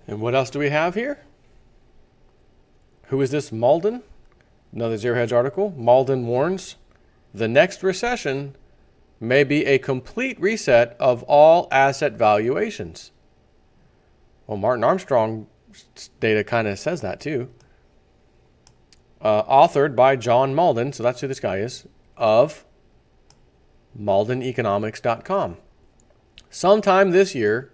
And what else do we have here? Who is this Malden? Another Zero Hedge article. Malden warns the next recession may be a complete reset of all asset valuations. Well, Martin Armstrong's data kind of says that too. Authored by John Malden, so that's who this guy is, of maldeneconomics.com. Sometime this year,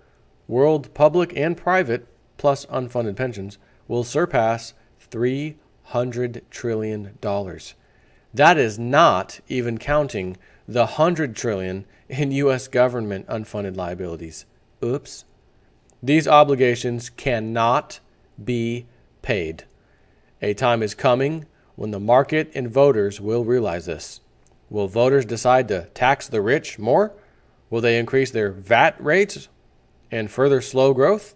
world public and private, plus unfunded pensions, will surpass $300 trillion. That is not even counting the $100 trillion in U.S. government unfunded liabilities. Oops. These obligations cannot be paid. A time is coming when the market and voters will realize this. Will voters decide to tax the rich more? Will they increase their VAT rates and further slow growth?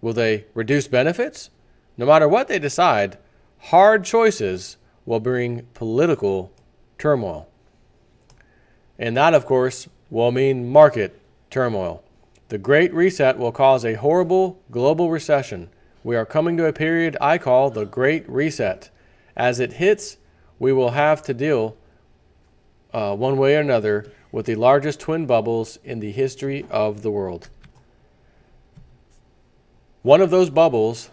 Will they reduce benefits? No matter what they decide, hard choices will bring political turmoil. And that, of course, will mean market turmoil. The Great Reset will cause a horrible global recession. We are coming to a period I call the Great Reset. As it hits, we will have to deal one way or another with the largest twin bubbles in the history of the world. One of those bubbles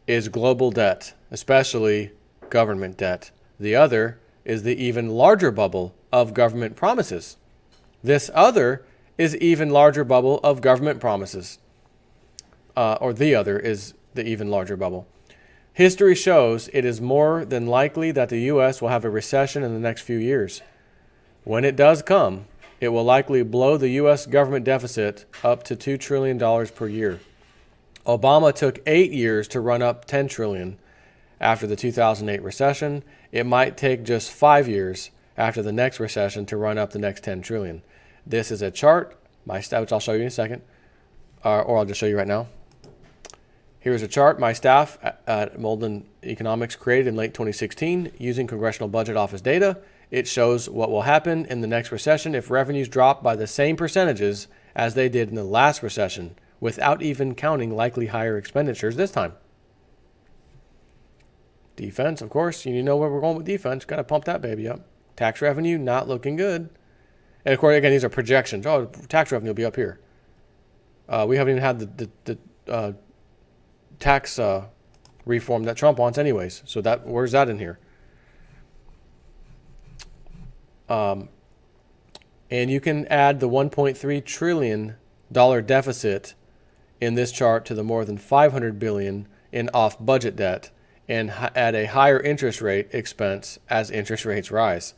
is global debt, especially government debt. The other is the even larger bubble of government promises. This other is even larger bubble of government promises. Or the other is the even larger bubble. History shows it is more than likely that the U.S. will have a recession in the next few years. When it does come, it will likely blow the U.S. government deficit up to $2 trillion per year. Obama took 8 years to run up $10 trillion after the 2008 recession. It might take just 5 years after the next recession to run up the next $10 trillion. This is a chart, which I'll show you in a second, or I'll just show you right now. Here's a chart my staff at Malden Economics created in late 2016 using Congressional Budget Office data. It shows what will happen in the next recession if revenues drop by the same percentages as they did in the last recession, without even counting likely higher expenditures this time. Defense, of course, you know where we're going with defense. Got to pump that baby up. Tax revenue, not looking good. And of course, again, these are projections. Oh, tax revenue will be up here. We haven't even had the tax reform that Trump wants anyways. So where's that in here? And you can add the $1.3 trillion deficit in this chart to the more than $500 billion in off-budget debt and add a higher interest rate expense as interest rates rise.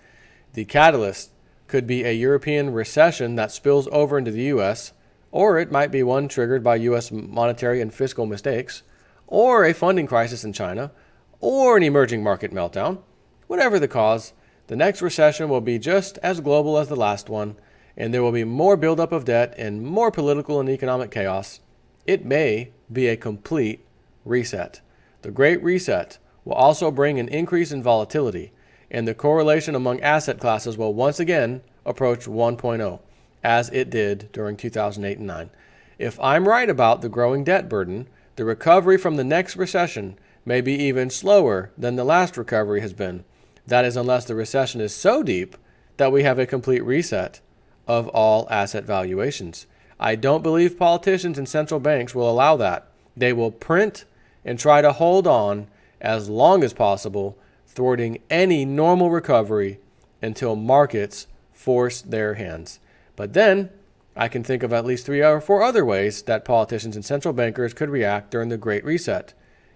The catalyst could be a European recession that spills over into the U.S., or it might be one triggered by U.S. monetary and fiscal mistakes, or a funding crisis in China, or an emerging market meltdown. Whatever the cause, the next recession will be just as global as the last one, and there will be more buildup of debt and more political and economic chaos. It may be a complete reset. The Great Reset will also bring an increase in volatility, and the correlation among asset classes will once again approach 1.0, as it did during 2008 and 9. If I'm right about the growing debt burden, the recovery from the next recession may be even slower than the last recovery has been. That is, unless the recession is so deep that we have a complete reset of all asset valuations. I don't believe politicians and central banks will allow that. They will print and try to hold on as long as possible, thwarting any normal recovery until markets force their hands. But then I can think of at least 3 or 4 other ways that politicians and central bankers could react during the Great Reset.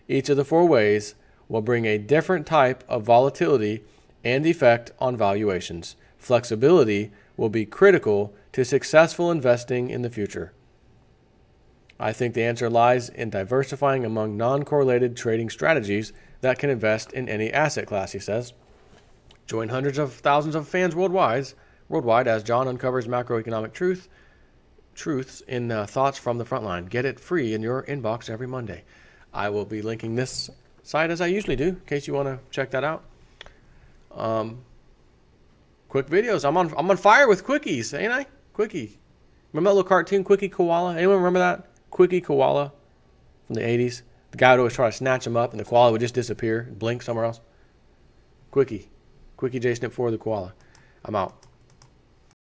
Each of the 4 ways will bring a different type of volatility and effect on valuations. Flexibility will be critical to successful investing in the future. I think the answer lies in diversifying among non-correlated trading strategies that can invest in any asset class, he says. Join hundreds of thousands of fans worldwide as John uncovers macroeconomic truths in Thoughts from the Frontline. Get it free in your inbox every Monday. I will be linking this site as I usually do, in case you want to check that out. Quick videos. I'm on fire with quickies, ain't I? Quickie. Remember that little cartoon, Quickie Koala? Anyone remember that? Quickie Koala. from the 80s. The guy would always try to snatch them up, and the koala would just disappear, blink somewhere else. Quickie JSNP4, the koala. I'm out.